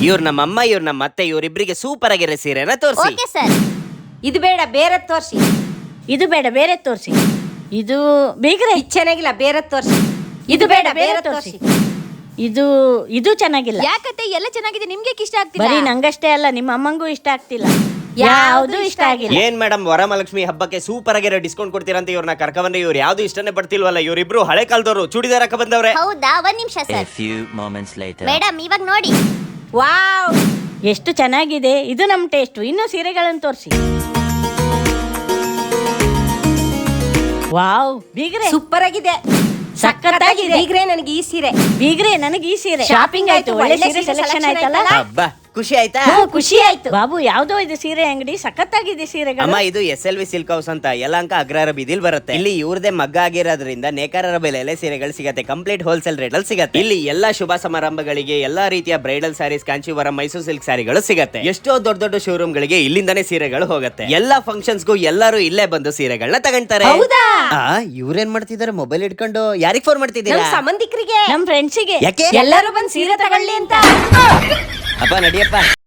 ಇವ್ರ ನಮ್ಮ ಅಮ್ಮ ಇವ್ರ ನಮ್ಮ ಅತ್ತೆ ಇವರಿಬ್ಬರಿಗೆ ಸೂಪರ್ ಆಗಿರೋ ಸೀರೆನ ತೋರಿಸಿ. Okay sir. ಇದು ಬೇಡ, ಬೇರೆ ತೋರಿಸಿ. ಇದು ಬೇಡ, ಬೇರೆ ತೋರಿಸಿ. ಇದು ಬೇಗ್ರೆ ಇದು ಚೆನ್ನಾಗಿಲ್ಲ, ಬೇರೆ ತೋರಿಸಿ. ಇದು ಬೇಡ, ಬೇರೆ ತೋರಿಸಿ. ಇದು ಇದು ಚೆನ್ನಾಗಿಲ್ಲ. ಯಾಕತ್ತೆ ಎಲ್ಲ ಚೆನ್ನಾಗಿದೆ, ನಿಮ್ಗೆ ಇಷ್ಟ ಆಗ್ತಿಲ್ಲ? ಬರೀ ನಂಗಷ್ಟೇ ಅಲ್ಲ, ನಿಮ್ಮ ಅಮ್ಮಂಗೂ ಇಷ್ಟ ಆಗ್ತಿಲ್ಲ. ಯಾವುದು ಇಷ್ಟ ಆಗಿಲ್ಲ. ಏನ್ ಮೇಡಮ್, ವರಮಹಾಲಕ್ಷ್ಮಿ ಹಬ್ಬಕ್ಕೆ ಸೂಪರ್ ಆಗಿರೋ ಡಿಸ್ಕೌಂಟ್ ಕೊಡ್ತೀರಂತ ಇವ್ರನ್ನ ಕರ್ಕೊಂಡ್ರೆ ಇವ್ರು ಯಾವ್ದು ಇಷ್ಟನೇ ಪಡ್ತಿಲ್ವಲ್ಲ. ಇವರಿಬ್ರು ಹಳೆ ಕಾಲದವರು ಚೂಡಿದಾರ್ ಹಾಕ ಬಂದವ್ರೆ. ಹೌದಾ, ಒಂದ್ ನಿಮಿಷ A sir. few moments later. Madam ಇವಾಗ ನೋಡಿ. ವಾವ್, ಎಷ್ಟು ಚೆನ್ನಾಗಿದೆ. ಇದು ನಮ್ಮ ಟೇಸ್ಟ್. ಇನ್ನು ಸೀರೆಗಳನ್ನು ತೋರಿಸಿ. ವಾವ್, ಬೀಗ್ರೆ ಸೂಪರ್ ಆಗಿದೆ, ಸಖತ್ತಾಗಿದೆ. ಬೀಗ್ರೆ ನನಗೆ ಈ ಸೀರೆ. ಬೀಗ್ರೆ ನನಗೆ ಈ ಸೀರೆ. ಶಾಪಿಂಗ್ ಆಯ್ತು, ಒಳ್ಳೆ ಒಳ್ಳೆ ಸೀರೆ ಸೀರೆ ಸೆಲೆಕ್ಷನ್ selection ಆಯ್ತಲ್ಲ. ಹಬ್ಬ ಖುಷಿ ಆಯ್ತಾ? ಖುಷಿ ಆಯ್ತು. ಬಾಬು, ಯಾವ್ದೋ ಇದು ಸೀರೆ ಅಂಗಡಿ, ಸಖತ್ತಾಗಿದೆ ಸೀರೆಗಳು. ಅಮ್ಮ, ಇದು SLV ಸಿಲ್ಕ್ ಹೌಸ್ ಅಂತ ಯಲಹಂಕ ಅಗ್ರಹಾರ ಬೀದಿಲ್ ಬರುತ್ತೆ. ಇಲ್ಲಿ ಇವ್ರದೇ ಮಗ್ಗ ಆಗಿರೋದ್ರಿಂದ ನೇಕಾರರ ಬೆಲೆಯಲ್ಲೇ ಸೀರೆಗಳು ಸಿಗತ್ತೆ. ಕಂಪ್ಲೀಟ್ ಹೋಲ್ಸೇಲ್ ರೇಟ್ ಅಲ್ಲಿ ಸಿಗತ್ತೆ. ಇಲ್ಲಿ ಎಲ್ಲಾ ಶುಭ ಸಮಾರಂಭಗಳಿಗೆ ಎಲ್ಲಾ ರೀತಿಯ ಬ್ರೈಡಲ್ ಸ್ಯಾರೀಸ್, ಕಾಂಚೀವರಂ, ಮೈಸೂರು ಸಿಲ್ಕ್ ಸ್ಯಾರಿಗಳು ಸಿಗತ್ತೆ. ಎಷ್ಟೋ ದೊಡ್ಡ ದೊಡ್ಡ ಶೋರೂಮ್ ಗಳಿಗೆ ಇಲ್ಲಿಂದಾನೇ ಸೀರೆಗಳು ಹೋಗುತ್ತೆ. ಎಲ್ಲಾ ಫಂಕ್ಷನ್ಸ್ಗೂ ಎಲ್ಲರೂ ಇಲ್ಲೇ ಬಂದು ಸೀರೆಗಳನ್ನ ತಗೊಂತಾರೆ. ಹೌದಾ? ಇವ್ರೇನ್ ಮಾಡ್ತಿದಾರೆ ಮೊಬೈಲ್ ಇಟ್ಕೊಂಡು? ಯಾರಿಗ್ ಫೋನ್ ಮಾಡ್ತಿದ್ದೀರಾ? ನಮ್ಮ ಸಂಬಂಧಿಕರಿಗೆ, ನಮ್ ಫ್ರೆಂಡ್ಸಿಗೆ. ಯಾಕೆ? ಎಲ್ಲರೂ ಬಂದು ಸೀರೆ ತಗೊಳ್ಳಿ ಅಂತ. ಅಪ್ಪ ನಡಿಯಪ್ಪ.